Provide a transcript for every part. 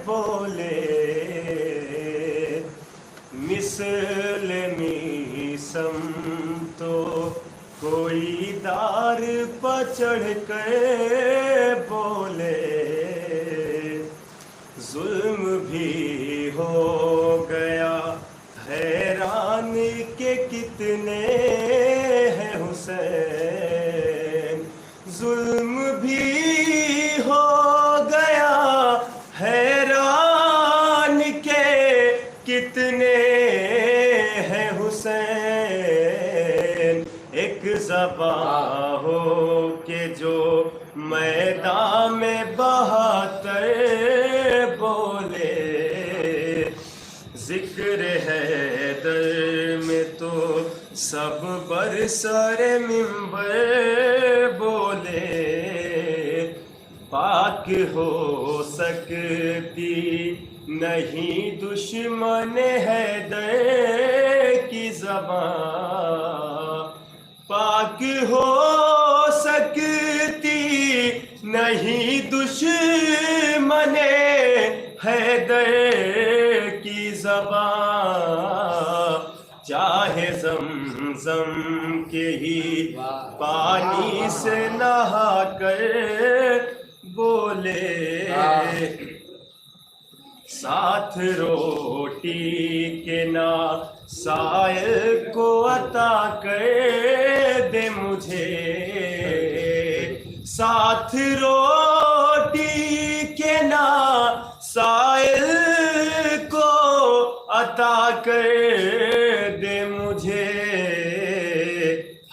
بولے مثل میسم تو کوئی دار پہ چڑھ کے بولے ظلم بھی ہو گیا حیران کہ کتنے ہیں حسین ظلم بھی ہو گیا حیران کہ کتنے ہیں حسین ایک زباں ہو کہ جو میدان میں بہتر بولے ذکر حیدر میں تو سب برسر ممبر بولے پاک ہو سکتی نہیں دشمن حیدر کی زبان پاک ہو سکتی نہیں دشمن حیدر کی زبان چاہے زمزم کے ہی پانی سے نہا کر بولے ساتھ روٹی کے نا سائل کو عطا کر دے مجھے ساتھ روٹی کے نا سائل کو عطا کر دے مجھے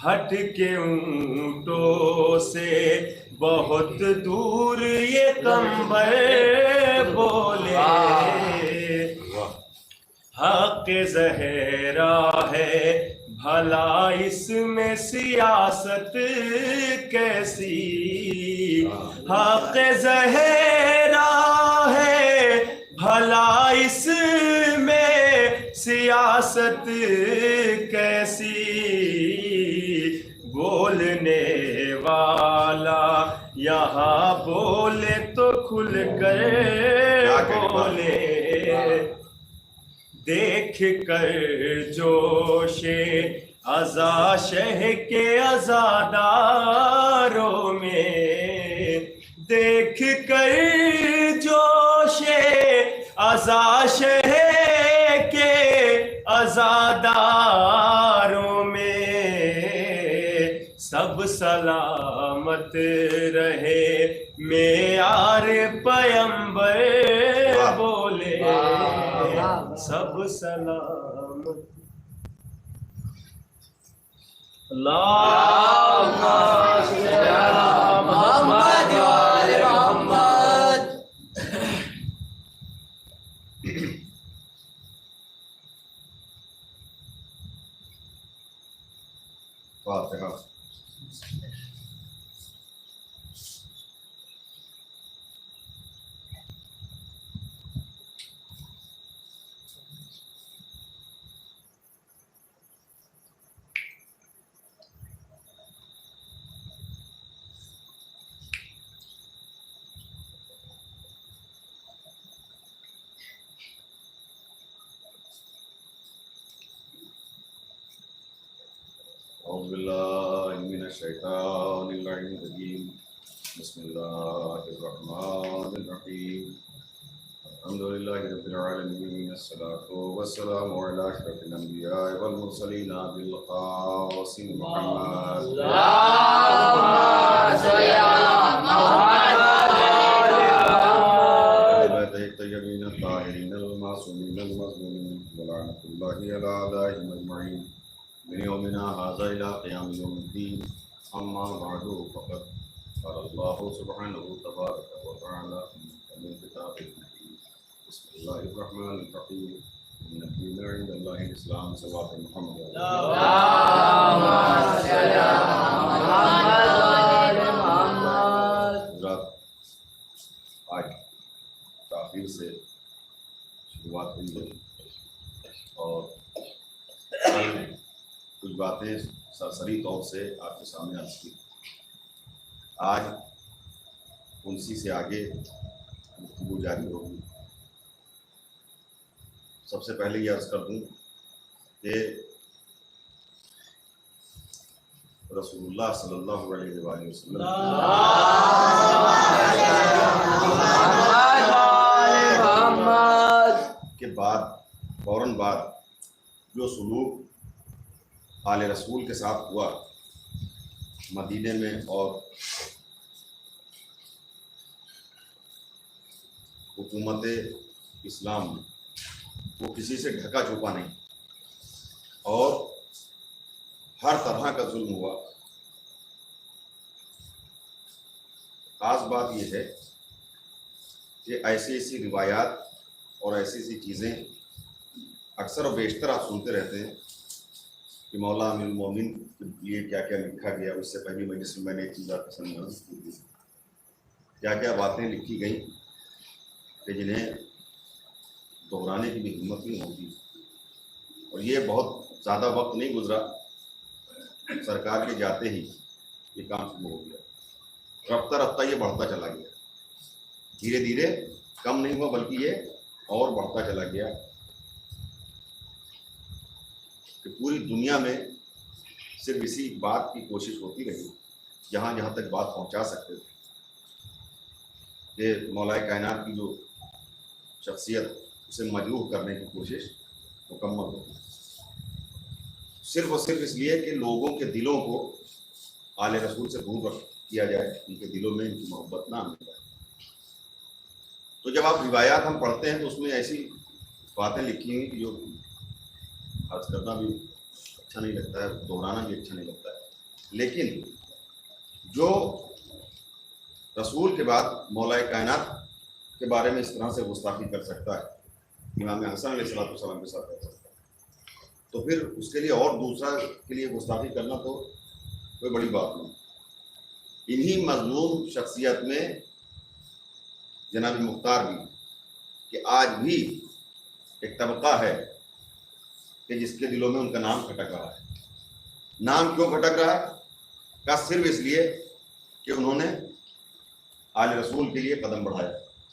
ہٹ کے اونٹوں سے بہت دور یہ قمبر بولے حق زہرا ہے بھلا اس میں سیاست کیسی حق زہرا ہے بھلا اس میں سیاست کیسی بولنے والا یہاں بولے تو کھل کر بولے دیکھ کر جوش عزا شہ کے عزاداروں میں دیکھ کر جوش عزا شہ کے عزاداروں میں سب سلامت رہے معیار پیمبر بولے سب سلامت اللہم صلی علی محمد وآل محمد فاتحہ اعوذ باللہ من الشیطان اللعین الرجیم بسم اللہ الرحمن الرحیم الحمدللہ رب العالمین الصلاة والسلام علی اشرف الانبیاء والمرسلین بالقاسم محمد اللہم صلی علی محمد بیت الطیبین الطاہرین المعصومین المظلومین ولعنۃ اللہ علی اعدائہم اجمعین من يومنا هذا إلى قيام يوم الدين أما بعد فقد قال الله سبحانه تبارك وتعالى من كتابه الحكيم بسم الله الرحمن الرحيم إن الدين عند الله الإسلام صلوات محمد اللهم صل على محمد وآل محمد حضرات آج تاخیر سے شروعات ہوئی ہے اور کچھ باتیں سرسری طور سے آپ کے سامنے عرض کی. آج 29 سے آگے گفتگو جاری ہوگی۔ سب سے پہلے یہ عرض کر دوں کہ رسول اللہ صلی اللہ علیہ وآلہ وسلم کے بعد فوراً بعد جو سلوک آل رسول کے ساتھ ہوا مدینے میں اور حکومت اسلام میں، وہ کسی سے ڈھکا چھپا نہیں اور ہر طرح کا ظلم ہوا۔ خاص بات یہ ہے کہ ایسی ایسی روایات اور ایسی ایسی چیزیں اکثر و بیشتر آپ سنتے رہتے ہیں کہ مولا امیر المومنین کے لیے کیا کیا لکھا گیا۔ اس سے پہلی مجلس میں نے ایک چیز آپ کے سامنے عرض کی تھی، کیا کیا باتیں لکھی گئیں کہ جنہیں دہرانے کی بھی ہمت نہیں ہوتی، اور یہ بہت زیادہ وقت نہیں گزرا، سرکار کے جاتے ہی یہ کام شروع ہو گیا۔ رفتہ رفتہ یہ بڑھتا چلا گیا، دھیرے دھیرے کم نہیں ہوا بلکہ یہ اور بڑھتا چلا گیا کہ پوری دنیا میں صرف اسی بات کی کوشش ہوتی رہی جہاں جہاں تک بات پہنچا سکتے تھے کہ مولا کائنات کی جو شخصیت اسے مجروح کرنے کی کوشش مکمل ہوتی، صرف اور صرف اس لیے کہ لوگوں کے دلوں کو آل رسول سے دور کیا جائے، ان کے دلوں میں ان کی محبت نہ آنے پائے۔ تو جب آپ روایات ہم پڑھتے ہیں تو اس میں ایسی باتیں لکھی ہوئی کہ جو عرض کرنا بھی اچھا نہیں لگتا ہے، دہرانا بھی اچھا نہیں لگتا ہے، لیکن جو رسول کے بعد مولا کائنات کے بارے میں اس طرح سے گستاخی کر سکتا ہے، امام حسن علیہ السلام کے ساتھ کر سکتا ہے، تو پھر اس کے لیے اور دوسرا کے لیے گستاخی کرنا تو کوئی بڑی بات نہیں۔ انہی مظلوم شخصیت میں جناب مختار بھی کہ آج بھی ایک طبقہ ہے کہ جس کے دلوں میں ان کا نام کھٹک رہا ہے۔ نام کیوں کھٹک رہا ہے؟ کا صرف اس لیے کہ انہوں نے آل رسول کے لیے قدم بڑھایا،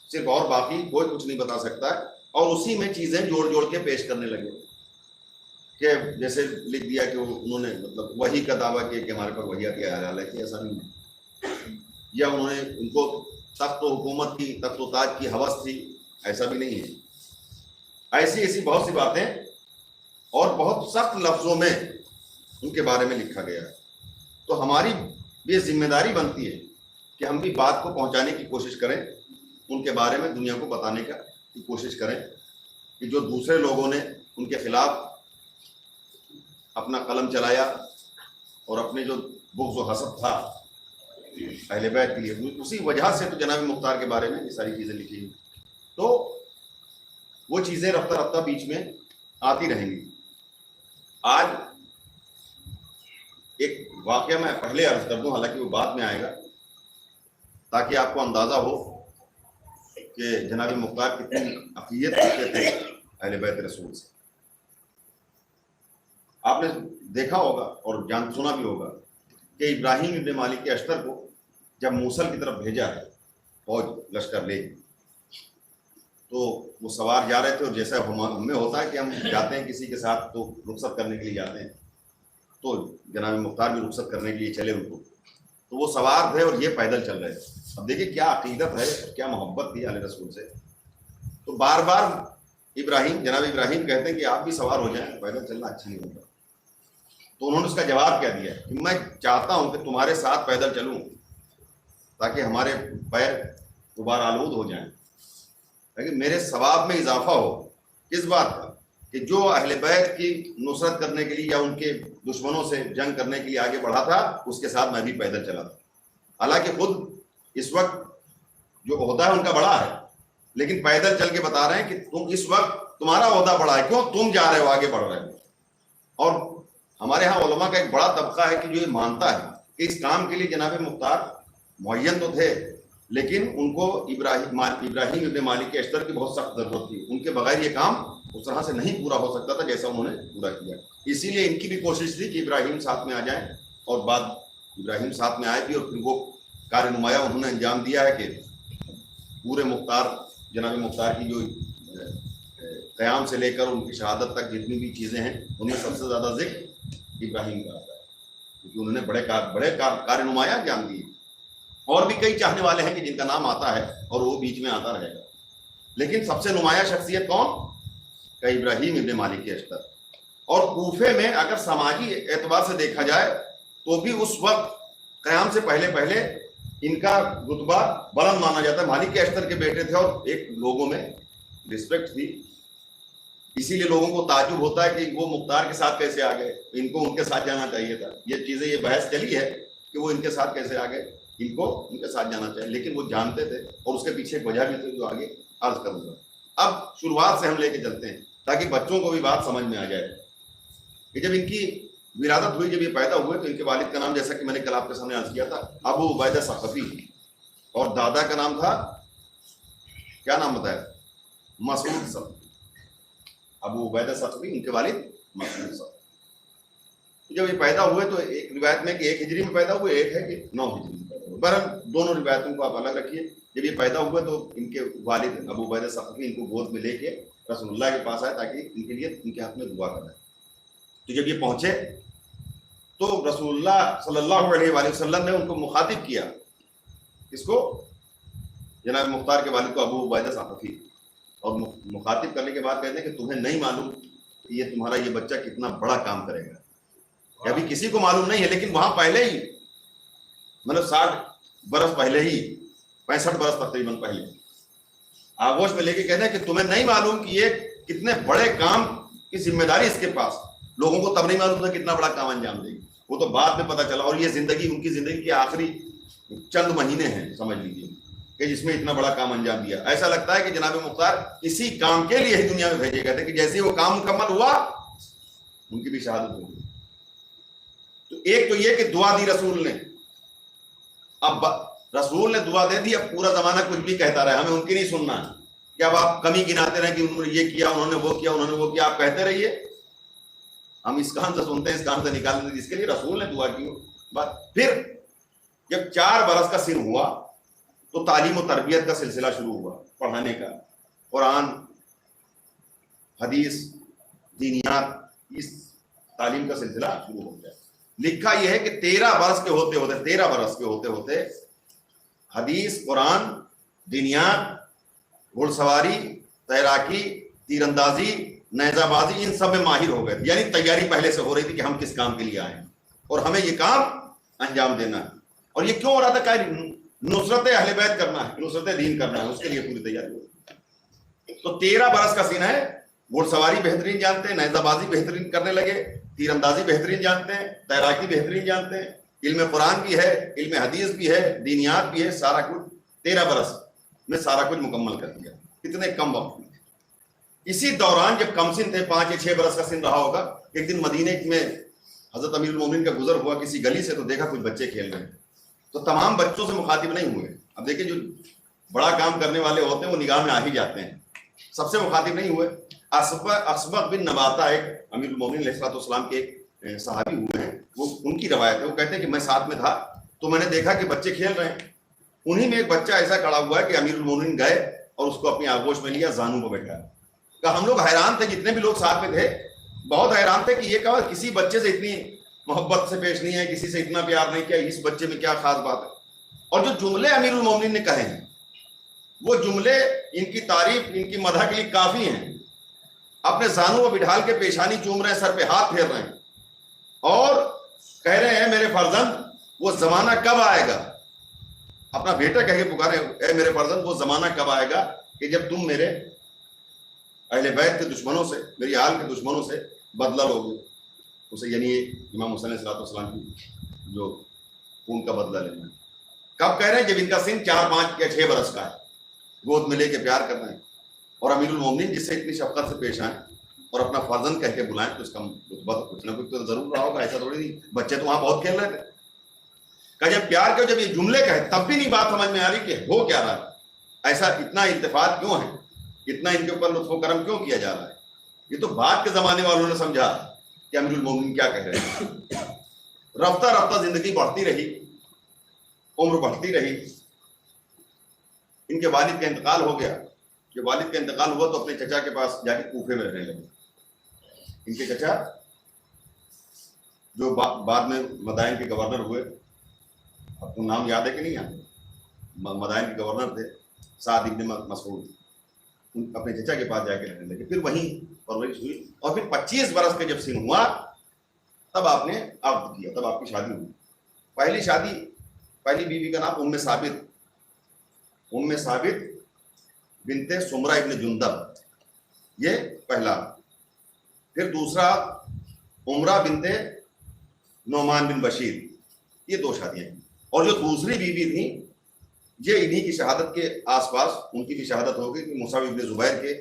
صرف، اور باقی کوئی کچھ نہیں بتا سکتا ہے، اور اسی میں چیزیں جوڑ جوڑ کے پیش کرنے لگے کہ جیسے لکھ دیا کہ انہوں نے مطلب وحی کا دعویٰ کیا کہ ہمارے پاس وحی آتی ہے، حالانکہ ایسا نہیں ہے، یا انہوں نے ان کو تخت و حکومت کی، تخت و تاج کی ہوس تھی، ایسا بھی نہیں ہے۔ ایسی ایسی بہت سی باتیں اور بہت سخت لفظوں میں ان کے بارے میں لکھا گیا ہے۔ تو ہماری بھی ذمہ داری بنتی ہے کہ ہم بھی بات کو پہنچانے کی کوشش کریں، ان کے بارے میں دنیا کو بتانے کی کوشش کریں کہ جو دوسرے لوگوں نے ان کے خلاف اپنا قلم چلایا اور اپنے جو بغض و حسد تھا اہل بیت کے لیے، اسی وجہ سے تو جناب مختار کے بارے میں یہ ساری چیزیں لکھی ہیں۔ تو وہ چیزیں رفتہ رفتہ بیچ میں آتی رہیں گی۔ آج ایک واقعہ میں پہلے عرض کر دوں، حالانکہ وہ بعد میں آئے گا، تاکہ آپ کو اندازہ ہو کہ جناب مختار کتنی عقیدت رکھتے تھے اہل بیت رسول سے۔ آپ نے دیکھا ہوگا اور سنا بھی ہوگا کہ ابراہیم ابن مالک اشتر کو جب موصل کی طرف بھیجا ہے فوج لشکر لے، تو وہ سوار جا رہے تھے، اور جیسا ہم میں ہوتا ہے کہ ہم جاتے ہیں کسی کے ساتھ تو رخصت کرنے کے لیے جاتے ہیں، تو جناب مختار بھی رخصت کرنے کے لیے چلے ان کو، تو وہ سوار تھے اور یہ پیدل چل رہے تھے۔ اب دیکھیں کیا عقیدت ہے، کیا محبت تھی علیہ رسول سے۔ تو بار بار جناب ابراہیم کہتے ہیں کہ آپ بھی سوار ہو جائیں، پیدل چلنا اچھا نہیں ہوتا۔ تو انہوں نے اس کا جواب کیا دیا کہ میں چاہتا ہوں کہ تمہارے ساتھ پیدل چلوں تاکہ ہمارے پیر دوبارہ آلود ہو جائیں، تاکہ میرے ثواب میں اضافہ ہو۔ کس بات کا؟ کہ جو اہل بیت کی نصرت کرنے کے لیے یا ان کے دشمنوں سے جنگ کرنے کے لیے آگے بڑھا تھا، اس کے ساتھ میں بھی پیدل چلا تھا۔ حالانکہ خود اس وقت جو عہدہ ہے ان کا بڑا ہے، لیکن پیدل چل کے بتا رہے ہیں کہ تم اس وقت تمہارا عہدہ بڑا ہے، کیوں تم جا رہے ہو، آگے بڑھ رہے ہو۔ اور ہمارے ہاں علماء کا ایک بڑا طبقہ ہے کہ جو یہ مانتا ہے کہ اس کام کے لیے جناب مختار معین تو تھے، لیکن ان کو ابراہیم ابن مالک اشتر کی بہت سخت ضرورت تھی، ان کے بغیر یہ کام اس طرح سے نہیں پورا ہو سکتا تھا جیسا انہوں نے پورا کیا۔ اسی لیے ان کی بھی کوشش تھی کہ ابراہیم ساتھ میں آ جائیں، اور بعد ابراہیم ساتھ میں آئے بھی، اور پھر وہ کار نمایاں انہوں نے انجام دیا ہے کہ پورے مختار جناب مختار کی جو قیام سے لے کر ان کی شہادت تک جتنی بھی چیزیں ہیں ان میں سب سے زیادہ ذکر ابراہیم کا آتا ہے، کیونکہ انہوں نے بڑے کار نمایاں انجام دیے. اور بھی کئی چاہنے والے ہیں کہ جن کا نام آتا ہے اور وہ بیچ میں آتا رہے گا، لیکن سب سے نمایاں شخصیت کون؟ کہ ابراہیم ابن مالک اشتر. اور کوفے میں اگر سماجی اعتبار سے دیکھا جائے تو بھی اس وقت قیام سے پہلے ان کا رتبہ بلند مانا جاتا ہے. مالک اشتر کے بیٹے تھے اور ایک لوگوں میں رسپیکٹ تھی، اسی لیے لوگوں کو تعجب ہوتا ہے کہ وہ مختار کے ساتھ کیسے آ گئے، ان کو ان کے ساتھ جانا چاہیے تھا. یہ چیزیں، یہ بحث چلی ہے کہ وہ ان کے ساتھ کیسے آ گئے، ان کو ان کے ساتھ جانا چاہیے، لیکن وہ جانتے تھے اور اس کے پیچھے ایک وجہ بھی تھی جو آگے عرض کروں گا. اب شروعات سے ہم لے کے چلتے ہیں تاکہ بچوں کو بھی بات سمجھ میں آ جائے کہ جب ان کی ولادت ہوئی، جب یہ پیدا ہوئے تو ان کے والد کا نام جیسا کہ میں نے کل آپ کے سامنے عرض کیا تھا ابو عبیدہ ثقفی، اور دادا کا نام تھا، کیا نام بتایا؟ مسعود ثقفی. ابو عبیدہ ثقفی، ان کے والد مسعود ثقفی. جب یہ پیدا ہوئے تو ایک روایت میں کہ 1 ہجری میں پیدا ہوئے، ایک ہے کہ 9 ہجری میں پیدا ہوئے. بہرحال دونوں روایتوں کو آپ الگ رکھیے. جب یہ پیدا ہوئے تو ان کے والد ابو عبیدہ ثقفی ان کو گود میں لے کے رسول اللہ کے پاس آئے تاکہ ان کے لیے ان کے حق میں دعا کریں. تو جب یہ پہنچے تو رسول اللہ صلی اللہ علیہ وآلہ وسلم نے ان کو مخاطب کیا، اس کو جناب مختار کے والد کو ابو عبیدہ ثقفی، اور مخاطب کرنے کے بعد کہتے ہیں کہ تمہیں نہیں معلوم کہ یہ تمہارا یہ بچہ کتنا بڑا کام کرے گا. ابھی کسی کو معلوم نہیں ہے، لیکن وہاں پہلے ہی مطلب 60 برس پہلے ہی 65 برس تقریباً پہلے آغوش میں لے کے کہتے ہیں کہ تمہیں نہیں معلوم کہ یہ کتنے بڑے کام کی ذمہ داری اس کے پاس. لوگوں کو تب نہیں معلوم تھا کتنا بڑا کام انجام دے گی، وہ تو بعد میں پتہ چلا. اور یہ زندگی، ان کی زندگی کے آخری چند مہینے ہیں سمجھ لیجیے کہ جس میں اتنا بڑا کام انجام دیا. ایسا لگتا ہے کہ جناب مختار اسی کام کے لیے ہی دنیا میں بھیجے گئے تھے کہ جیسے وہ کام مکمل ہوا ان کی بھی شہادت ہو گئی. تو ایک تو یہ کہ دعا دی رسول نے. اب رسول نے دعا دے دی، اب پورا زمانہ کچھ بھی کہتا رہے، ہمیں ان کی نہیں سننا ہے کہ اب آپ کمی گناتے رہیں کہ انہوں نے یہ کیا، انہوں نے وہ کیا، انہوں نے وہ کیا. آپ کہتے رہیے، ہم اس کام سے سنتے ہیں، اس کام سے نکالتے ہیں. اس کے لیے رسول نے دعا کی. پھر جب 4 برس کا سن ہوا تو تعلیم و تربیت کا سلسلہ شروع ہوا، پڑھانے کا. قرآن، حدیث، دینیات، اس تعلیم کا سلسلہ شروع ہو گیا. لکھا یہ ہے کہ 13 برس کے ہوتے ہوتے حدیث، قرآن، دینیات، گھڑ سواری، تیراکی، تیر اندازی، نیزہ بازی، ان سب میں ماہر ہو گئے تھے. یعنی تیاری پہلے سے ہو رہی تھی کہ ہم کس کام کے لیے آئے ہیں اور ہمیں یہ کام انجام دینا ہے. اور یہ کیوں ہو رہا تھا؟ کہ نصرت اہل بیت کرنا ہے، نصرت دین کرنا ہے، اس کے لیے پوری تیاری ہوئی. تو 13 برس کا سین ہے. گھڑ سواری بہترین جانتے ہیں، نیزہ بازی بہترین کرنے لگے، تیر اندازی بہترین جانتے ہیں، تیراکی بہترین جانتے ہیں، علم قرآن بھی ہے، علم حدیث بھی ہے، دینیات بھی ہے. سارا کچھ 13 برس میں سارا کچھ مکمل کر دیا. کتنے کم وقت میں. اسی دوران جب کم سن تھے، 5 یا 6 برس کا سن رہا ہوگا، ایک دن مدینے میں حضرت امیر المومنین کا گزر ہوا کسی گلی سے، تو دیکھا کچھ بچے کھیل رہے ہیں. تو تمام بچوں سے مخاطب نہیں ہوئے. اب دیکھیں جو بڑا کام کرنے والے ہوتے ہیں وہ نگاہ میں آ ہی جاتے ہیں. سب سے مخاطب نہیں ہوئے. اسبغ بن نباتہ ایک امیر المومنین علیہ السلام کے ایک صحابی ہوئے ہیں، وہ ان کی روایت ہے. وہ کہتے ہیں کہ میں ساتھ میں تھا تو میں نے دیکھا کہ بچے کھیل رہے ہیں. انہی میں ایک بچہ ایسا کھڑا ہوا ہے کہ امیر المومنین گئے اور اس کو اپنی آغوش میں لیا، زانو کو بیٹھایا. کہ ہم لوگ حیران تھے، جتنے بھی لوگ ساتھ میں تھے بہت حیران تھے کہ یہ کہا کسی بچے سے اتنی محبت سے پیش نہیں ہے، کسی سے اتنا پیار نہیں کیا، اس بچے میں کیا خاص بات ہے. اور جو جملے امیر المومنین نے کہے ہیں وہ جملے ان کی تعریف، ان کی مدح کے لیے کافی ہیں. اپنے زانوں کو بٹھال کے پیشانی چوم رہے ہیں، سر پہ ہاتھ پھیر رہے ہیں اور کہہ رہے ہیں میرے فرزند وہ زمانہ کب آئے گا. اپنا بیٹا کہہ کے پکارے، اے میرے فرزند وہ زمانہ کب آئے گا کہ جب تم میرے اہل بیت کے دشمنوں سے، میری آل کے دشمنوں سے بدلہ لوگے. اسے یعنی امام حسین علیہ السلام کی جو خون کا بدلہ لینا ہے. کب کہہ رہے ہیں؟ جب ان کا سن 4، 5 یا 6 برس کا ہے. گود میں لے کے پیار کر رہے ہیں اور امیر المومنین جس سے اتنی شفقت سے پیش آئیں اور اپنا فرزند کہہ کے بلائیں تو اس کا رتبہ تو کچھ نہ کچھ تو ضرور رہا ہوگا. ایسا تھوڑی نہیں، بچے تو وہاں بہت کھیل رہے تھے. کہ جب پیار کے جب یہ جملے کہے تب بھی نہیں بات سمجھ میں آ رہی کہ ہو کیا رہا ہے، ایسا اتنا التفات کیوں ہے، اتنا ان کے اوپر لطف و کرم کیوں کیا جا رہا ہے. یہ تو بعد کے زمانے والوں نے سمجھا کہ امیر المومنین کیا کہہ رہے ہیں. رفتہ رفتہ زندگی بڑھتی رہی، عمر بڑھتی رہی. ان کے والد کا انتقال ہو گیا. کہ والد کا انتقال ہوا تو اپنے چچا کے پاس جا کے کوفے میں رہنے لگے. ان کے چچا جو بعد میں مدائن کے گورنر ہوئے, آپ کو نام یاد ہے کہ نہیں یاد؟ مدائن کے گورنر تھے سعد ابن مسعود. اپنے چچا کے پاس جا کے رہنے لگے, پھر وہیں پرورش ہوئی, اور پھر 25 برس کا جب سن ہوا تب آپ نے عقد کیا, تب آپ کی شادی ہوئی. پہلی بیوی کا نام ام ثابت بنت سمرہ ابن جندب, یہ پہلا. پھر دوسرا عمرہ بنت نعمان بن بشیر, یہ 2 شادیاں ہیں. اور جو دوسری بیوی تھیں یہ انہی کی شہادت کے آس پاس ان کی بھی شہادت ہو گئی کہ مصعب ابن زبیر کے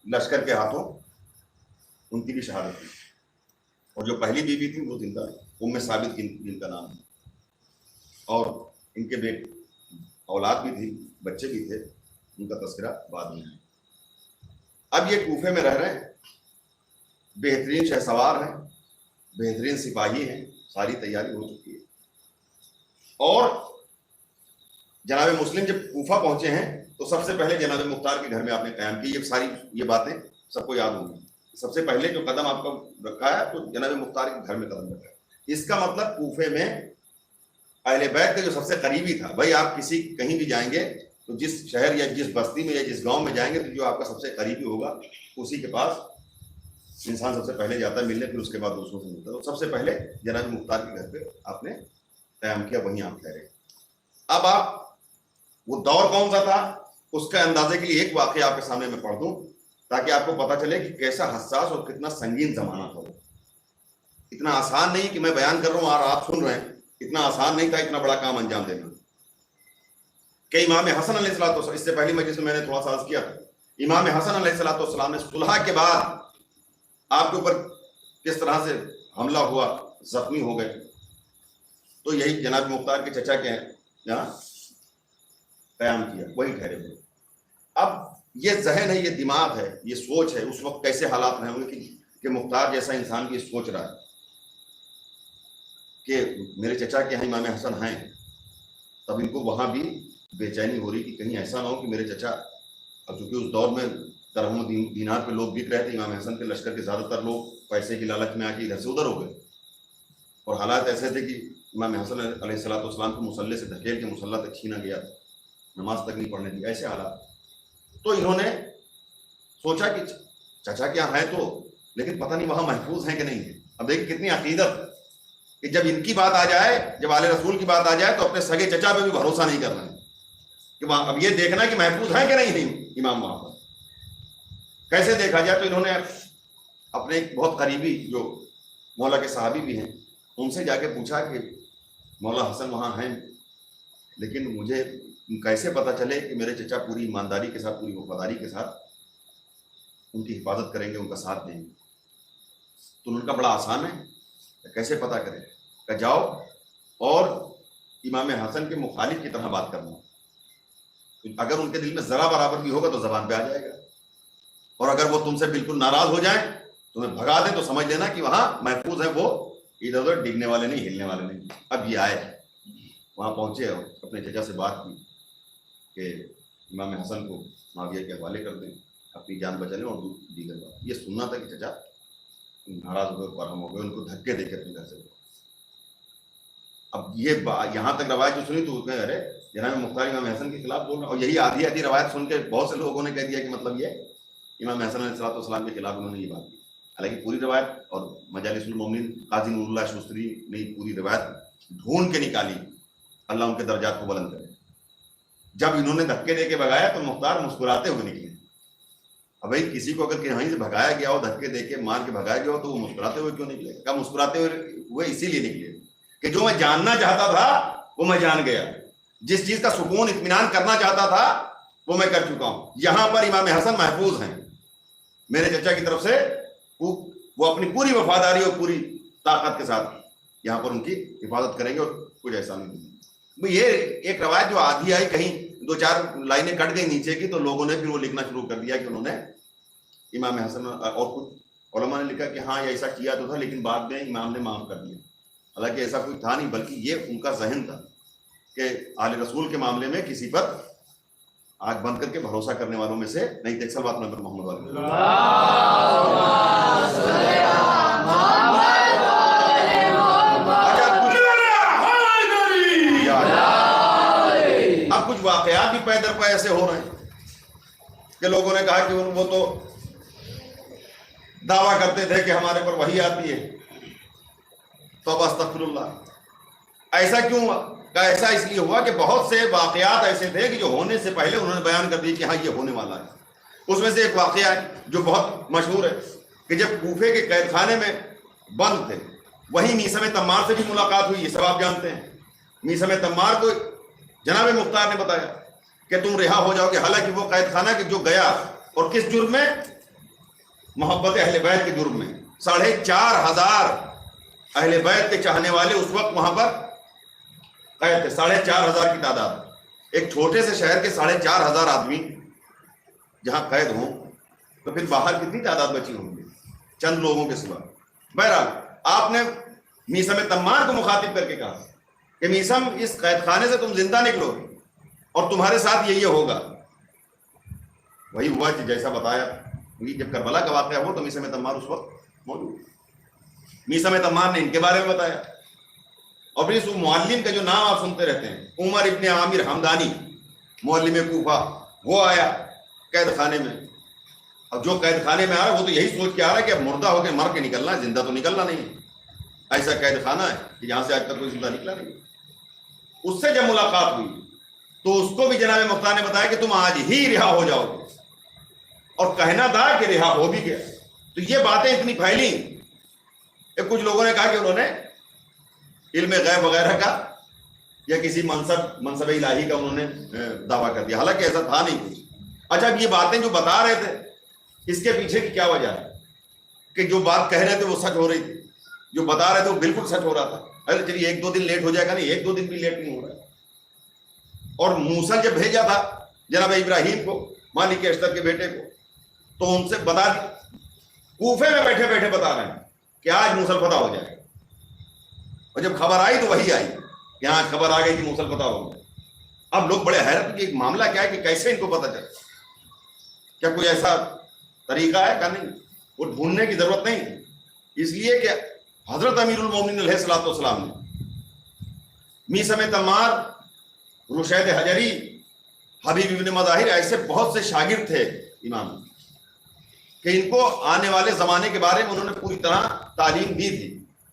لشکر کے ہاتھوں ان کی بھی شہادت ہوئی. اور جو پہلی بیوی تھی وہ جن کا ام ثابت جن کا نام ہے, اور ان کے اولاد بھی تھی, بچے بھی تھے, ان کا تذکرہ بعد میں ہے. اب یہ کوفے میں رہ رہے ہیں, بہترین شہ سوار ہیں, بہترین سپاہی ہیں, ساری تیاری ہو چکی ہے. اور جناب مسلم جب کوفہ پہنچے ہیں تو سب سے پہلے جناب مختار کے گھر میں آپ نے قیام کی. یہ باتیں سب کو یاد ہوں گی. سب سے پہلے جو قدم آپ کا رکھا ہے تو جناب مختار کے گھر میں قدم رکھا ہے. اس کا مطلب کوفے میں اہل بیت کا جو سب سے قریبی تھا, بھائی آپ کہیں بھی جائیں گے تو جس شہر یا جس بستی میں یا جس گاؤں میں جائیں گے تو جو آپ کا سب سے قریبی ہوگا اسی کے پاس انسان سب سے پہلے جاتا ہے ملنے, پھر اس کے بعد دوسروں سے ملتا ہے. تو سب سے پہلے جناب مختار کے گھر پہ آپ نے قیام کیا, وہیں آپ ٹھہرے. اب آپ وہ دور کون سا تھا اس کا اندازے کے لیے ایک واقعہ آپ کے سامنے میں پڑھ دوں تاکہ آپ کو پتہ چلے کہ کیسا حساس اور کتنا سنگین زمانہ تھا. وہ اتنا آسان نہیں کہ میں بیان کر رہا ہوں اور آپ سن رہے ہیں, اتنا آسان نہیں تھا اتنا بڑا کام انجام دینا. کہ امام حسن علیہ الصلوۃ، اس سے پہلی مجلس میں نے تھوڑا سا عرض کیا تھا، امام حسن علیہ الصلوۃ نے صلح کے بعد آپ کے اوپر کس طرح سے حملہ ہوا، زخمی ہو گئے، تو یہی جناب مختار کے چچا کے یہاں قیام کیا، وہی ٹھہرے ہوئے. اب یہ ذہن ہے، یہ دماغ ہے، یہ سوچ ہے، اس وقت کیسے حالات رہے ہوں گے کہ مختار جیسا انسان بھی سوچ رہا ہے کہ میرے چچا کے یہاں امام حسن ہیں، تب ان کو وہاں بھی بے چینی ہو رہی کہ کہیں ایسا نہ ہو کہ میرے چچا، اب چونکہ اس دور میں درہم و دینار پہ لوگ بک رہے تھے، امام حسن کے لشکر کے زیادہ تر لوگ پیسے کی لالچ میں آ کے ادھر سے ادھر ہو گئے، اور حالات ایسے تھے کہ امام حسن علیہ السلام کو مصلے سے دھکیل کے مصلی تک چھینا گیا، نماز تک نہیں پڑھنے دی، ایسے حالات. تو انہوں نے سوچا کہ چچا کیا ہے تو، لیکن پتہ نہیں وہاں محفوظ ہیں کہ نہیں ہے. اب دیکھیں کتنی عقیدت کہ جب ان کی بات آ جائے، جب آل رسول کی بات آ جائے تو اپنے سگے چچا پہ بھی بھروسہ نہیں کرنا ہے کہ وہاں اب یہ دیکھنا کہ محفوظ ہیں کہ نہیں امام وہاں پر. کیسے دیکھا جائے تو انہوں نے اپنے ایک بہت قریبی جو مولا کے صحابی بھی ہیں ان سے جا کے پوچھا کہ مولا حسن وہاں ہیں، لیکن مجھے کیسے پتہ چلے کہ میرے چچا پوری ایمانداری کے ساتھ، پوری وفاداری کے ساتھ ان کی حفاظت کریں گے، ان کا ساتھ دیں گے. تو ان کا بڑا آسان ہے، کیسے پتہ کریں کہ جاؤ اور امام حسن کے مخالف کی طرح بات کرنا، اگر ان کے دل میں ذرا برابر بھی ہوگا تو زبان پہ آ جائے گا، اور اگر وہ تم سے بالکل ناراض ہو جائیں، تمہیں بھگا دیں، تو سمجھ لینا کہ وہاں محفوظ ہیں، وہ ادھر ادھر ڈگنے والے نہیں، ہلنے والے نہیں. اب یہ آئے وہاں پہنچے اور اپنے چچا سے بات کی کہ امام حسن کو معاویہ کے حوالے کر دیں، اپنی جان بچا لیں، اور دیگر بات یہ سننا تھا کہ چچا ناراض ہو گئے، برہم ہو گئے، ان کو دھکے دے کے اپنے گھر سے. اب یہ یہاں تک روایت جو سنی تو ارے جناب مختار امام حسن کے خلاف بول رہا، اور یہی آدھی آدھی روایت سن کے بہت سے لوگوں نے کہہ دیا کہ مطلب یہ امام حسن علیہ السلام کے خلاف انہوں نے یہ بات کی. حالانکہ پوری روایت، اور مجالس المومنین قاضی نور اللہ شوستری نے پوری روایت ڈھونڈ کے نکالی، اللہ ان کے درجات کو بلند کرے. جب انہوں نے دھکے دے کے بھگایا تو مختار مسکراتے ہوئے نکلے. اب بھائی کسی کو اگر کہیں سے بھگایا گیا ہو، دھکے دے کے مار کے بھگایا گیا ہو، تو وہ مسکراتے ہوئے کیوں نکلے؟ کیا مسکراتے ہوئے اسی لیے نکلے کہ جو میں جاننا چاہتا تھا وہ میں جان گیا، جس چیز کا سکون اطمینان کرنا چاہتا تھا وہ میں کر چکا ہوں. یہاں پر امام حسن محفوظ ہیں میرے چچا کی طرف سے، وہ اپنی پوری وفاداری اور پوری طاقت کے ساتھ یہاں پر ان کی حفاظت کریں گے، اور کچھ ایسا نہیں. یہ ایک روایت جو آدھی آئی، کہیں دو چار لائنیں کٹ گئی نیچے کی، تو لوگوں نے پھر وہ لکھنا شروع کر دیا کہ انہوں نے امام حسن، اور کچھ علماء نے لکھا کہ ہاں ایسا کیا تو تھا لیکن بعد میں امام نے معاف کر دیا. حالانکہ ایسا کوئی تھا نہیں، بلکہ یہ ان کا ذہن تھا کہ آل رسول کے معاملے میں کسی پر آنکھ بند کر کے بھروسہ کرنے والوں میں سے نہیں تھے. سلوات نبی محمد علیہ وسلم. اب کچھ واقعات بھی پے در پے ایسے ہو رہے ہیں کہ لوگوں نے کہا کہ وہ تو دعویٰ کرتے تھے کہ ہمارے پر وحی آتی ہے. توبہ استغفر اللہ. ایسا کیوں ہوا؟ ایسا اس لیے ہوا کہ بہت سے واقعات ایسے تھے کہ جو ہونے سے پہلے انہوں نے بیان کر دی کہ ہاں یہ ہونے والا ہے. اس میں سے ایک واقعہ ہے جو بہت مشہور ہے کہ جب کوفے کے قید خانے میں بند تھے وہیں میثم تمار سے بھی ملاقات ہوئی. یہ سب آپ جانتے ہیں. میثم تمار کو جناب مختار نے بتایا کہ تم رہا ہو جاؤ گے. حالانکہ وہ قید خانہ کہ جو گیا اور کس جرم میں؟ محبت اہل بیت کے جرم میں. 4,500 اہل بیت کے چاہنے والے اس وقت وہاں پر قید تھے. 4,500 کی تعداد. ایک چھوٹے سے شہر کے 4,500 آدمی جہاں قید ہوں تو پھر باہر کتنی تعداد بچی ہوں گی چند لوگوں کے سوا. بہرحال آپ نے میثم تمار کو مخاطب کر کے کہا کہ میثم اس قید خانے سے تم زندہ نکلو اور تمہارے ساتھ یہ ہوگا. وہی ہوا کہ جیسا بتایا. جب کربلا کا واقعہ ہوا تو میثم تمار اس وقت موجود. میثم تمار نے ان کے بارے میں بتایا. اور پھر اس معلم کا جو نام آپ سنتے رہتے ہیں عمر ابن عامر حمدانی معلم کوفہ وہ آیا قید خانے میں. اب جو قید خانے میں آ رہا ہے وہ تو یہی سوچ کے آ رہا ہے کہ اب مردہ ہو کے مر کے نکلنا ہے, زندہ تو نکلنا نہیں. ایسا قید خانہ ہے کہ جہاں سے آج تک کوئی زندہ نکلا نہیں. اس سے جب ملاقات ہوئی تو اس کو بھی جناب مختار نے بتایا کہ تم آج ہی رہا ہو جاؤ گے. اور کہنا تھا کہ رہا ہو بھی گیا. تو یہ باتیں اتنی پھیلی. کچھ لوگوں نے کہا کہ انہوں نے علم غیب وغیرہ کا یا کسی منصب الہی کا انہوں نے دعویٰ کر دیا. حالانکہ ایسا تھا نہیں کچھ. اچھا اب یہ باتیں جو بتا رہے تھے اس کے پیچھے کی کیا وجہ ہے کہ جو بات کہہ رہے تھے وہ سچ ہو رہی تھی, جو بتا رہے تھے وہ بالکل سچ ہو رہا تھا. ارے چلیے 1-2 دن لیٹ ہو جائے گا, نہیں 1-2 دن بھی لیٹ نہیں ہو رہا ہے. اور موسیٰ جب بھیجا تھا جناب ابراہیم کو مالک اشتر کے بیٹے کو تو ان سے بتا کوفے میں بیٹھے بیٹھے بتا رہے ہیں کہ آج موسیٰ فتح ہو جائے گا. اور جب خبر آئی تو وہی آئی کہ آج خبر آ گئی کہ موسیٰ فتح ہو گیا. اب لوگ بڑے حیرت کہ معاملہ کیا ہے کہ کیسے ان کو پتہ چلا. کیا کوئی ایسا طریقہ ہے؟ کہ نہیں, وہ ڈھونڈنے کی ضرورت نہیں تھی. اس لیے کہ حضرت امیر المومنین علیہ الصلوۃ والسلام نے میثم تمار, رشید حجری, حبیب ابن مظاہر ایسے بہت سے شاگرد تھے امام کہ ان کو آنے والے زمانے کے بارے میں انہوں نے پوری طرح تعلیم دی تھی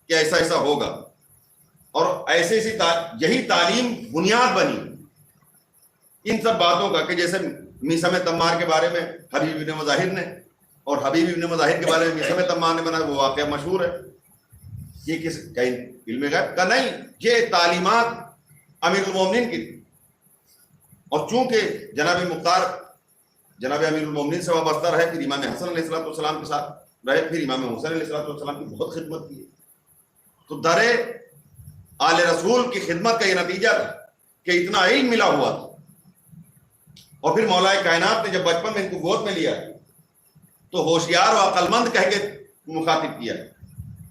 کہ ایسا ایسا ہوگا. اور ایسے ایسی یہی تعلیم بنیاد بنی ان سب باتوں کا کہ جیسے میثم تمار کے بارے میں حبیب ابن مظاہر نے اور حبیب ابن مظاہر کے بارے میں میثم تمار نے بنا. وہ واقعہ مشہور ہے. یہ کس علم غیب کا نہیں, یہ تعلیمات امیر المومنین کی تھی. اور چونکہ جناب مختار جناب امیر المومنین سے وابستہ رہے, پھر امام حسن علیہ السلام کے ساتھ رہے, پھر امام حسین علیہ السلام کی بہت خدمت کی, تو در آل رسول کی خدمت کا یہ نتیجہ تھا کہ اتنا علم ملا ہوا تھا. اور پھر مولا کائنات نے جب بچپن میں ان کو گود میں لیا تو ہوشیار و عقل مند کہہ کے مخاطب کیا.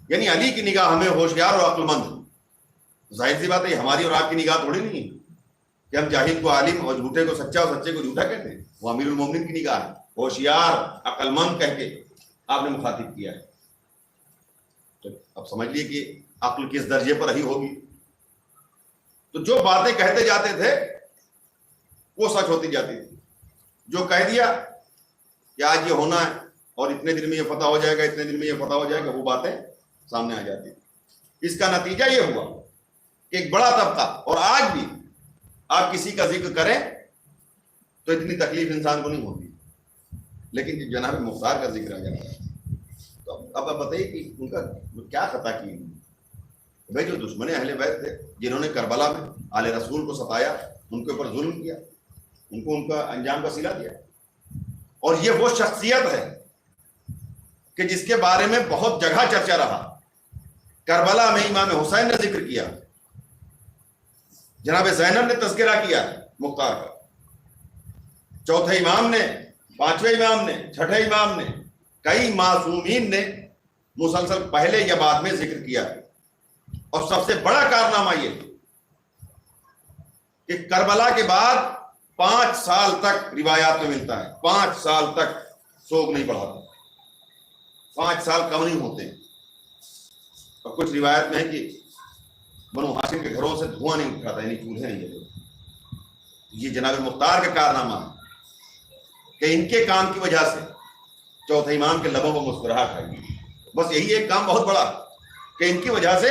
یعنی علی کی نگاہ ہمیں ہوشیار اور عقل مند. ظاہر سی بات ہے ہماری اور آپ کی نگاہ تھوڑی نہیں ہے کہ ہم جاہل کو عالم اور جھوٹے کو سچا اور سچے کو جھوٹا کہتے ہیں. وہ امیر المومنین کی نگاہ ہے, ہوشیار عقل مند کہہ کے آپ نے مخاطب کیا ہے. تو اب سمجھ لیے کہ عقل کس درجے پر رہی ہوگی. تو جو باتیں کہتے جاتے تھے وہ سچ ہوتی جاتی تھی. جو کہہ دیا کہ آج یہ ہونا ہے اور اتنے دن میں یہ فتح ہو جائے گا, اتنے دن میں یہ فتح ہو جائے گا, وہ باتیں سامنے آ جاتی. اس کا نتیجہ یہ ہوا کہ ایک بڑا طبقہ, اور آج بھی آپ کسی کا ذکر کریں تو اتنی تکلیف انسان کو نہیں ہوتی, لیکن جناب مختار کا ذکر آ جاتا ہے تو اب آپ بتائیے کہ ان کا کیا خطا کی. بھائی جو دشمن اہل بیت تھے جنہوں نے کربلا میں آل رسول کو ستایا, ان کے اوپر ظلم کیا, ان کو ان کا انجام کا صلہ دیا. اور یہ وہ شخصیت ہے کہ جس کے بارے میں بہت جگہ چرچا رہا. کربلا میں امام حسین نے ذکر کیا, جناب زینب نے تذکرہ کیا مختار کا, چوتھے امام نے, پانچویں امام نے, چھٹے امام نے, کئی معصومین نے مسلسل پہلے یا بعد میں ذکر کیا. اور سب سے بڑا کارنامہ یہ کہ کربلا کے بعد 5 سال تک روایات میں ملتا ہے 5 سال تک سوگ نہیں بڑھاتا, 5 سال کم نہیں ہوتے ہیں. اور کچھ روایت میں ہے کہ بنو ہاشم کے گھروں سے دھواں نہیں اٹھاتا, یعنی چولہے نہیں جلتے. یہ جناب مختار کا کارنامہ ہے کہ ان کے کام کی وجہ سے چوتھے امام کے لبوں پر مسکراہٹ آئی. بس یہی ایک کام بہت بڑا کہ ان کی وجہ سے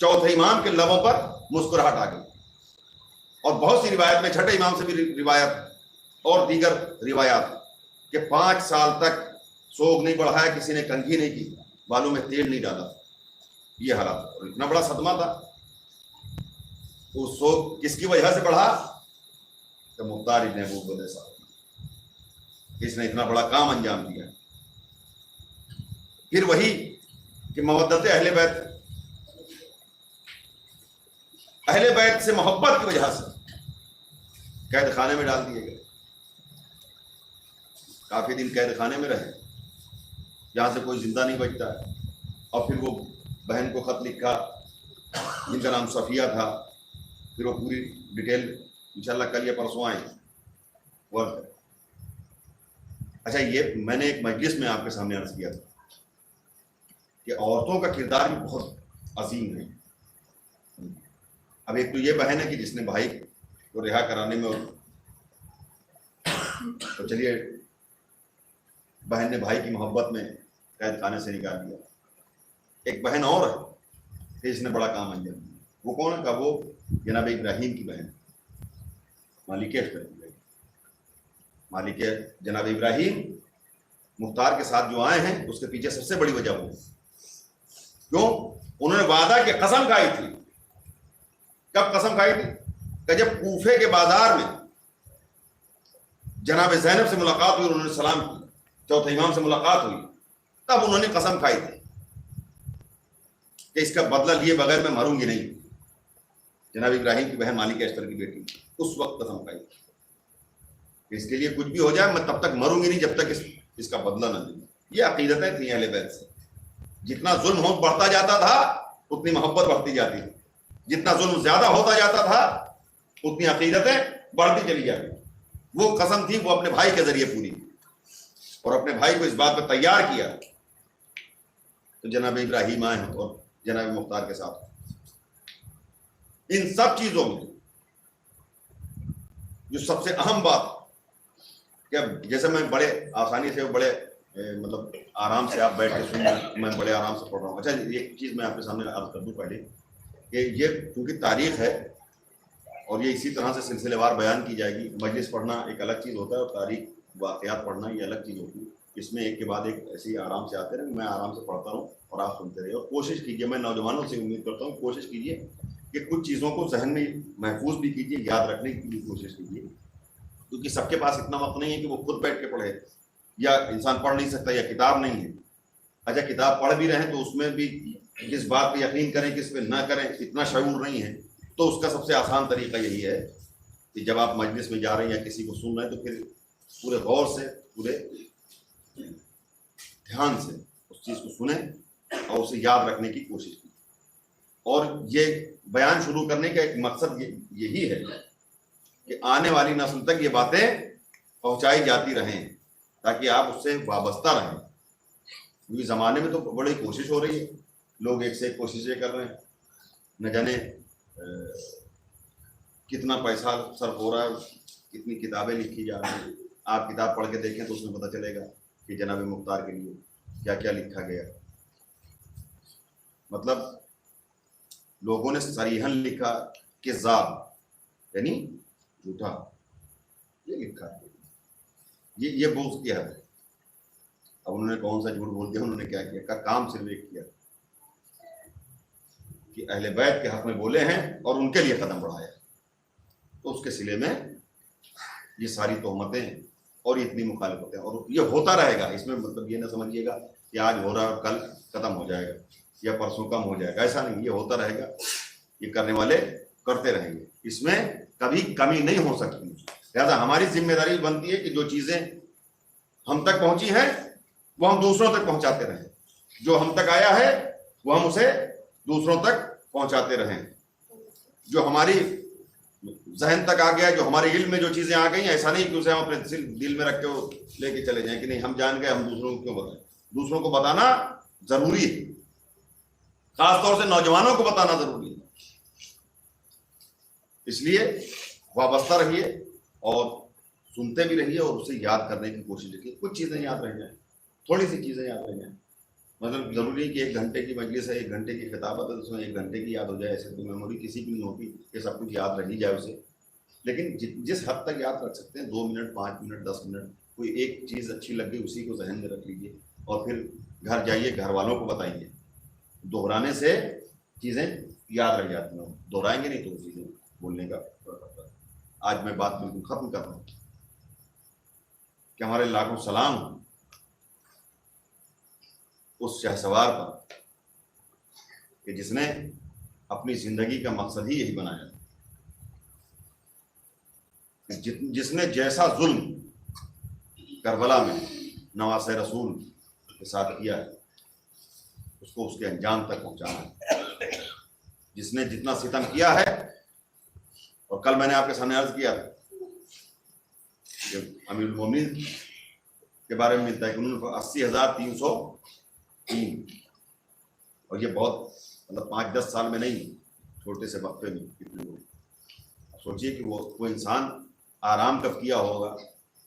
چوتھے امام کے لبوں پر مسکراہٹ آ گئی. اور بہت سی روایت میں چھٹے امام سے بھی روایت اور دیگر روایات کہ 5 سال تک سوگ نہیں بڑھایا, کسی نے کنگھی نہیں کی, بالوں میں تیل نہیں ڈالا. یہ حالات, اور اتنا بڑا صدمہ تھا. وہ سوگ کس کی وجہ سے بڑھا؟ کہ مختار ابن ابو عبیدہ صاحب, اس نے اتنا بڑا کام انجام دیا. پھر وہی کہ مودت اہل بیت سے محبت کی وجہ سے قید خانے میں ڈال دیے گئے. کافی دن قید خانے میں رہے, جہاں سے کوئی زندہ نہیں بچتا ہے. اور پھر وہ بہن کو خط لکھا جن کا نام صفیہ تھا. پھر وہ پوری ڈیٹیل انشاءاللہ کل یا پرسوں آئیں. اچھا, یہ میں نے ایک مجلس میں آپ کے سامنے عرض کیا تھا کہ عورتوں کا کردار بھی بہت عظیم ہے. اب ایک تو یہ بہن ہے کہ جس نے بھائی کو رہا کرانے میں, تو چلیے بہن نے بھائی کی محبت میں قید خانے سے نکال دیا. ایک بہن اور ہے کہ جس نے بڑا کام انجام دیا. وہ کون ہے؟ وہ جناب ابراہیم کی بہن, مالک اشتر کی بہن. مالک جناب ابراہیم مختار کے ساتھ جو آئے ہیں, اس کے پیچھے سب سے بڑی وجہ وہ کیوں, انہوں نے وعدہ کی قسم کھائی تھی. کب قسم کھائی تھی؟ کہ جب کوفے کے بازار میں جناب زینب سے ملاقات ہوئی, انہوں نے سلام کی, چوتھے امام سے ملاقات ہوئی, تب انہوں نے قسم کھائی تھی کہ اس کا بدلہ لیے بغیر میں مروں گی نہیں. جناب ابراہیم کی بہن مالک اشتر کی بیٹی اس وقت قسم کھائی کہ اس کے لیے کچھ بھی ہو جائے میں تب تک مروں گی نہیں جب تک اس کا بدلہ نہ دوں. یہ عقیدتیں تھیں اہل بیت سے. جتنا ظلم بڑھتا جاتا تھا اتنی محبت بڑھتی جاتی تھی, جتنا ظلم زیادہ ہوتا جاتا تھا اتنی عقیدتیں بڑھتی چلی جاتی. وہ قسم تھی وہ اپنے بھائی کے ذریعے پوری, اور اپنے بھائی کو اس بات پہ تیار کیا. تو جناب ابراہیم آئے ہیں اور جناب مختار کے ساتھ. ان سب چیزوں میں جو سب سے اہم بات کہ جیسے میں بڑے آسانی سے بڑے مطلب آرام سے آپ بیٹھ کے سنیں, میں بڑے آرام سے پڑھ رہا ہوں. اچھا, ایک چیز میں آپ کے سامنے عرض کر دوں پہلے کہ یہ کیونکہ تاریخ ہے اور یہ اسی طرح سے سلسلے وار بیان کی جائے گی. مجلس پڑھنا ایک الگ چیز ہوتا ہے اور تاریخ واقعات پڑھنا یہ الگ چیز ہوتی ہے. اس میں ایک کے بعد ایک ایسے ہی آرام سے آتے رہے, میں آرام سے پڑھتا رہوں اور آپ سنتے رہے. اور کوشش کیجیے, میں نوجوانوں سے امید کرتا ہوں, کوشش کیجیے کہ کچھ چیزوں کو ذہن میں محفوظ بھی کیجیے, یاد رکھنے کی بھی کوشش کیجیے. کیونکہ سب کے پاس اتنا وقت نہیں ہے کہ وہ خود بیٹھ کے پڑھے, یا انسان پڑھ نہیں سکتا یا کتاب نہیں ہے. اچھا, کتاب پڑھ بھی رہے ہیں تو اس میں بھی کس بات پہ یقین کریں کس پہ نہ کریں اتنا شعور نہیں ہے. تو اس کا سب سے آسان طریقہ یہی ہے کہ جب آپ مجلس میں جا رہے ہیں یا کسی کو سن رہے ہیں تو پھر پورے غور سے, پورے دھیان سے اس چیز کو سنیں اور اسے یاد رکھنے کی کوشش کی. اور یہ بیان شروع کرنے کا ایک مقصد یہی ہے کہ آنے والی نسل تک یہ باتیں پہنچائی جاتی رہیں تاکہ آپ اس سے وابستہ رہیں. کیونکہ زمانے میں تو بڑی کوشش ہو رہی ہے, لوگ ایک سے ایک کوششیں کر رہے ہیں, نہ جانے کتنا پیسہ صرف ہو رہا ہے, کتنی کتابیں لکھی جا رہی ہیں. آپ کتاب پڑھ کے دیکھیں تو اس میں پتہ چلے گا کہ جناب مختار کے لیے کیا کیا لکھا گیا. مطلب لوگوں نے صریحاً لکھا کہ ذاب یعنی جھوٹا, یہ لکھا ہے. یہ بغض کیا ہے. اب انہوں نے کون سا جھوٹ بول دیا, انہوں نے کیا کیا, کام صرف ایک کیا کہ اہل بیت کے حق میں بولے ہیں اور ان کے لیے قدم بڑھایا. تو اس کے سلے میں یہ ساری تہمتیں اور یہ اتنی مخالفتیں, اور یہ ہوتا رہے گا. اس میں مطلب یہ نہ سمجھیے گا کہ آج ہو رہا ہے اور کل ختم ہو جائے گا یا پرسوں کم ہو جائے گا, ایسا نہیں. یہ ہوتا رہے گا, یہ کرنے والے کرتے رہیں گے. اس میں کبھی کمی نہیں ہو سکتی. لہٰذا ہماری ذمہ داری بنتی ہے کہ جو چیزیں ہم تک پہنچی ہیں وہ ہم دوسروں تک پہنچاتے رہیں. جو ہم تک آیا ہے وہ ہم اسے دوسروں تک پہنچاتے رہیں. جو ہماری ذہن تک آ گیا, جو ہمارے علم میں جو چیزیں آ گئی, ایسا نہیں کہ اسے ہم اپنے دل میں رکھ کے لے کے چلے جائیں کہ نہیں ہم جان گئے, ہم دوسروں کو کیوں بتائیں. دوسروں کو بتانا ضروری ہے, خاص طور سے نوجوانوں کو بتانا ضروری ہے. اس لیے وابستہ رہیے اور سنتے بھی رہیے اور اسے یاد کرنے کی کوشش کیجیے. کچھ چیزیں یاد رہ جائیں, تھوڑی سی چیزیں یاد رہ جائیں. مطلب ضروری ہے کہ 1 گھنٹے کی مجلس ہے, 1 گھنٹے کی خطابت ہے, اس میں 1 گھنٹے کی یاد ہو جائے, ایسے تو میموری کسی کی نہیں ہوتی کہ سب کچھ یاد رہ ہی جائے اسے. لیکن جس حد تک یاد رکھ سکتے ہیں, 2 منٹ 5 منٹ 10 منٹ, کوئی ایک چیز اچھی لگ گئی اسی کو ذہن میں رکھ لیجیے اور پھر گھر جائیے, گھر والوں کو بتائیے. دہرانے سے چیزیں یاد رہ جاتی ہیں, دہرائیں گے نہیں تو چیزیں بولنے کا پڑتا ہے. آج میں بات بالکل ختم کر رہا ہوں کہ ہمارے لاکھوں سلام اس شہسوار پر کہ جس نے اپنی زندگی کا مقصد ہی یہی بنایا, جس نے جیسا ظلم کربلا میں نواسۂ رسول کے ساتھ کیا ہے اس کو اس کے انجام تک پہنچانا ہے. جس نے جتنا ستم کیا ہے, اور کل میں نے آپ کے سامنے عرض کیا تھا کہ امیر المومنین کے بارے میں ملتا ہے کہ انہوں نے 80,303, اور یہ بہت مطلب 5-10 سال میں نہیں, چھوٹے سے وقفے میں کتنے لوگ. سوچیے کہ وہ انسان آرام کب کیا ہوگا,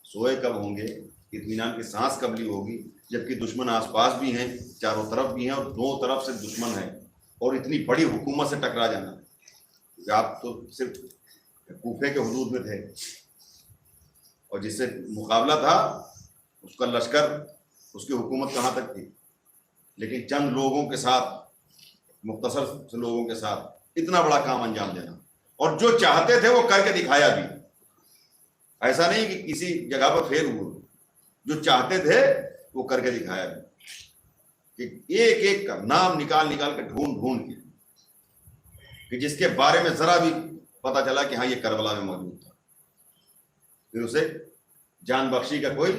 سوئے کب ہوں گے, اطمینان کی سانس کب لی ہوگی, جبکہ دشمن آس پاس بھی ہیں, چاروں طرف بھی ہیں, اور 2 طرف سے دشمن ہیں, اور اتنی بڑی حکومت سے ٹکرا جانا. کہ آپ تو صرف کوفے کے حدود میں تھے, اور جس سے مقابلہ تھا اس کا لشکر, اس کی حکومت کہاں تک تھی, لیکن چند لوگوں کے ساتھ, مختصر سے لوگوں کے ساتھ اتنا بڑا کام انجام دینا, اور جو چاہتے تھے وہ کر کے دکھایا بھی. ایسا نہیں کہ کسی جگہ پر فیل ہوئے, جو چاہتے تھے وہ کر کے دکھایا بھی. کہ ایک ایک کا نام نکال کے ڈھونڈ کے, کہ جس کے بارے میں ذرا بھی پتا چلا کہ ہاں یہ کربلا میں موجود تھا, پھر اسے جان بخشی کا کوئی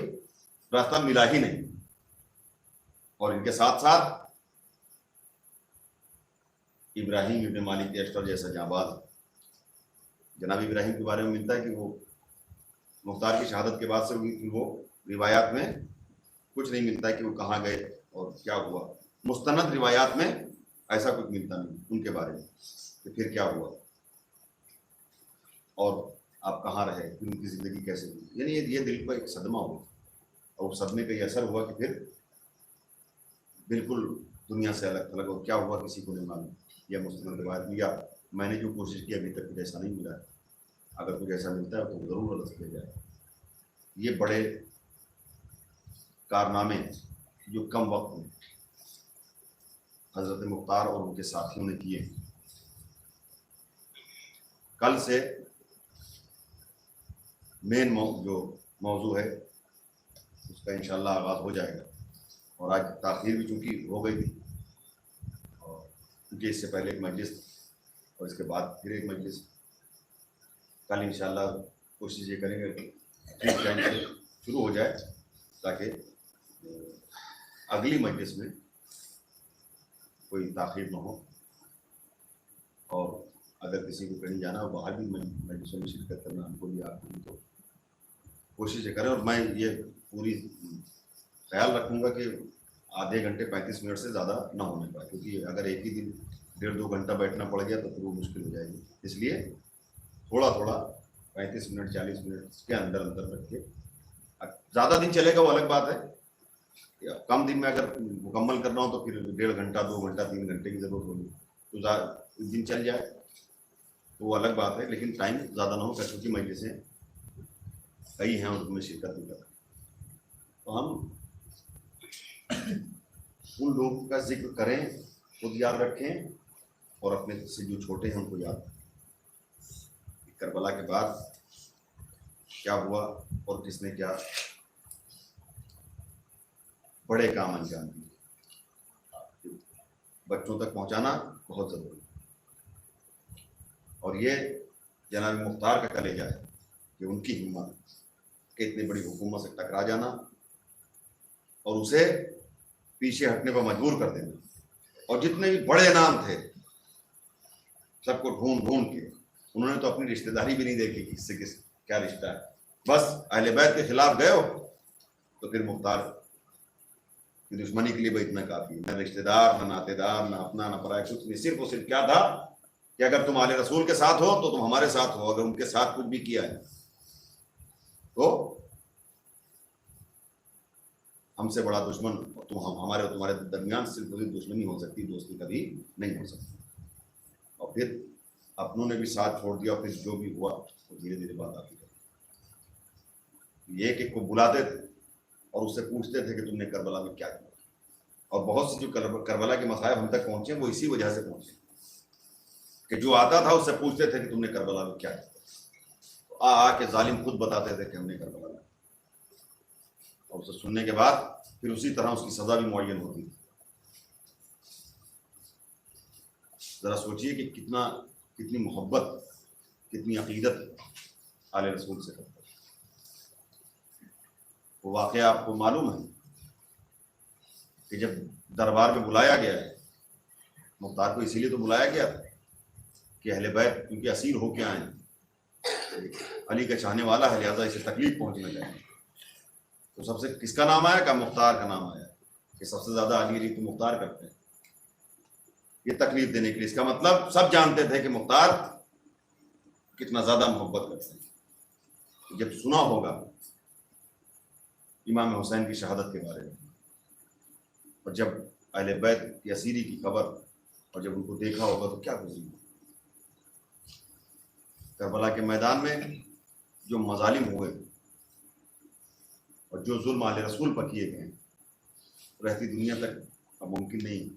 راستہ ملا ہی نہیں. اور ان کے ساتھ ساتھ ابراہیم ابن مالک ایشٹر جیسا جانباز. جناب ابراہیم کے بارے میں ملتا ہے کہ وہ مختار کی شہادت کے بعد سے وہ روایات میں کچھ نہیں ملتا ہے کہ وہ کہاں گئے اور کیا ہوا. مستند روایات میں ایسا کچھ ملتا نہیں ان کے بارے میں کہ پھر کیا ہوا اور آپ کہاں رہے, پھر ان کی زندگی کیسے ہوئی. یعنی یہ دل کو ایک صدمہ ہوا, اور اس صدمے کا یہ اثر ہوا کہ پھر بالکل دنیا سے الگ تھلگ, اور کیا ہوا کسی کو نہیں معلوم. یا مستند روایت لیا, میں نے جو کوشش کی ابھی تک کچھ ایسا نہیں ملا ہے. اگر کچھ ایسا ملتا ہے تو ضرور رد کیا جائے. یہ بڑے کارنامے جو کم وقت میں حضرت مختار اور ان کے ساتھیوں نے کیے. کل سے مین جو موضوع ہے اس کا انشاءاللہ آغاز ہو جائے گا. اور آج تاخیر بھی چونکہ ہو گئی تھی, اور کیونکہ اس سے پہلے ایک مجلس اور اس کے بعد پھر ایک مجلس. کل انشاءاللہ کوشش یہ کریں گے کہ ٹھیک ٹائم سے شروع ہو جائے تاکہ اگلی مجلس میں کوئی تاخیر نہ ہو. اور اگر کسی کو کہیں جانا ہو باہر بھی مجلسوں میں شرکت کرنا, ہم کو بھی آپ کو تو کوشش کریں. اور میں یہ پوری خیال رکھوں گا کہ آدھے گھنٹے 35 منٹ سے زیادہ نہ ہونے پائے, کیونکہ اگر ایک ہی دن 1.5-2 گھنٹہ بیٹھنا پڑ گیا تو پھر وہ مشکل ہو جائے گی. اس لیے تھوڑا 35 منٹ 40 منٹ کے اندر رکھ کے. زیادہ دن چلے گا وہ الگ بات ہے, کم دن میں اگر مکمل کرنا ہو تو پھر 1.5 گھنٹہ 2 گھنٹہ 3 گھنٹے کی ضرورت ہوگی. تو دن چل جائے تو وہ الگ بات ہے, لیکن ٹائم زیادہ نہ ہو, کیونکہ مجلسیں کئی ہیں اور ان میں شرکت نہیں کرتا. تو ہم ان لوگوں کا ذکر کریں, خود یاد رکھیں, اور اپنے سے جو چھوٹے ہیں ان کو یاد رکھیں. کربلا کے بعد کیا ہوا اور کس نے کیا بڑے کام انجام دیے, بچوں تک پہنچانا بہت ضروری ہے. اور یہ جناب مختار کا کلیجہ ہے کہ ان کی ہمت کہ اتنی بڑی حکومت سے ٹکرا جانا اور اسے پیچھے ہٹنے پر مجبور کر دینا, اور جتنے بھی بڑے نام تھے سب کو ڈھونڈ کے انہوں نے تو اپنی رشتہ داری بھی نہیں دیکھی کہ اس سے کیا رشتہ ہے، بس اہل بیت کے خلاف گئے ہو تو پھر مختار کی دشمنی کے لیے بھی اتنا کافی ہے، نہ رشتہ دار نہ ناطے دار نہ اپنا نہ پرایا کچھ نہیں، صرف اور صرف کیا تھا کہ اگر تم آل رسول کے ساتھ ہو تو تم ہمارے ساتھ ہو، اگر ان کے ساتھ کچھ بھی کیا ہے تو ہم سے بڑا دشمن تم ہمارے اور تمہارے درمیان صرف وہی دشمنی ہو سکتی، دوستی کبھی نہیں ہو سکتی۔ اور پھر اپنوں نے بھی ساتھ چھوڑ دیا، پھر جو بھی ہوا وہ دھیرے دھیرے بات آتی رہی۔ یہ کہ کو بلاتے تھے اور اس سے پوچھتے تھے کہ تم نے کربلا میں کیا کیا، اور بہت سی جو کربلا کے مصائب ہم تک پہنچے وہ اسی وجہ سے پہنچے کہ جو آتا تھا اس سے پوچھتے تھے کہ تم نے کربلا میں کیا کیا، تو آ کے ظالم خود بتاتے تھے کہ ہم نے کربلا میں، اور اسے سننے کے بعد پھر اسی طرح اس کی سزا بھی معین ہوتی تھی۔ ذرا سوچئے کہ کتنی محبت، کتنی عقیدت آل رسول سے کرتا ہے۔ وہ واقعہ آپ کو معلوم ہے کہ جب دربار میں بلایا گیا ہے، مختار کو اسی لیے تو بلایا گیا تھا کہ اہل بیت کیونکہ اسیر ہو کے آئے ہیں، علی کا چاہنے والا ہے، لہٰذا اسے تکلیف پہنچنا چاہیے، تو سب سے کس کا نام آیا؟ کہ مختار کا نام آیا، کہ سب سے زیادہ علی تو مختار کرتے ہیں، یہ تکلیف دینے کے لیے۔ اس کا مطلب سب جانتے تھے کہ مختار کتنا زیادہ محبت کرتے ہیں۔ جب سنا ہوگا امام حسین کی شہادت کے بارے میں، اور جب اہل بیت کی اسیری کی خبر، اور جب ان کو دیکھا ہوگا تو کیا گزری ہوگی۔ کربلا کے میدان میں جو مظالم ہوئے اور جو ظلم آل رسول پر کیے گئے، رہتی دنیا تک اب ممکن نہیں،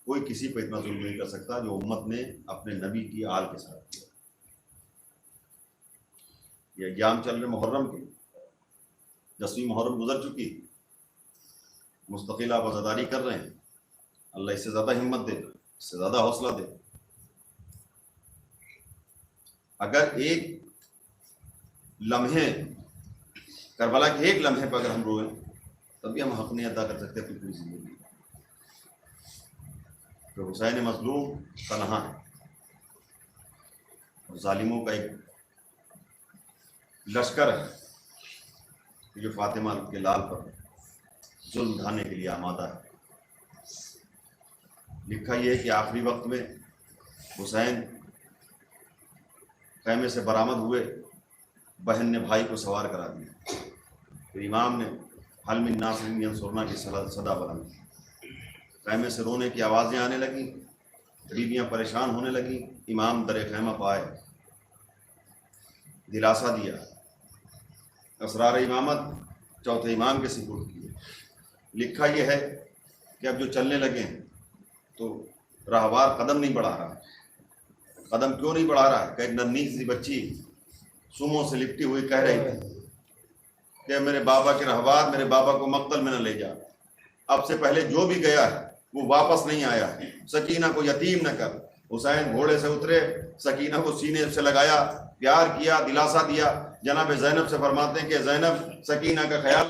کوئی کسی پہ اتنا ظلم نہیں کر سکتا جو امت نے اپنے نبی کی آل کے ساتھ کیا۔ یہ ایام چل رہے محرم کے، 10ویں محرم گزر چکی، مستقل آپ عزاداری کر رہے ہیں، اللہ اس سے زیادہ ہمت دے، اس سے زیادہ حوصلہ دے۔ اگر ایک لمحے کربلا کے ایک لمحے پر اگر ہم روئیں تبھی ہم حق نہیں ادا کر سکتے اپنی پوری زندگی۔ کہ حسین مظلوم تنہا ہے اور ظالموں کا ایک لشکر ہے جو فاطمہ کے لال پر ظلم ڈھانے کے لیے آمادہ ہے۔ لکھا یہ ہے کہ آخری وقت میں حسین خیمے سے برآمد ہوئے، بہن نے بھائی کو سوار کرا دیا، پھر امام نے حل من ناصر ینصرنا کی صدا بلند، خیمے سے رونے کی آوازیں آنے لگیں، بیویاں پریشان ہونے لگیں، امام در خیمہ پائے، دلاسا دیا، اسرار امامت چوتھے امام کے سپرد کیے۔ لکھا یہ ہے کہ اب جو چلنے لگے ہیں تو راہوار قدم نہیں بڑھا رہا۔ قدم کیوں نہیں بڑھا رہا ہے؟ کہ ایک ننھی سی بچی سموں سے لپٹی ہوئی کہہ رہی تھی کہ میرے بابا کے رہوار میرے بابا کو مقتل میں نہ لے جا، اب سے پہلے جو بھی گیا ہے وہ واپس نہیں آیا، سکینہ کو یتیم نہ کر۔ حسین گھوڑے سے اترے، سکینہ کو سینے سے لگایا، پیار کیا، دلاسا دیا۔ جناب زینب سے فرماتے ہیں کہ زینب سکینہ کا خیال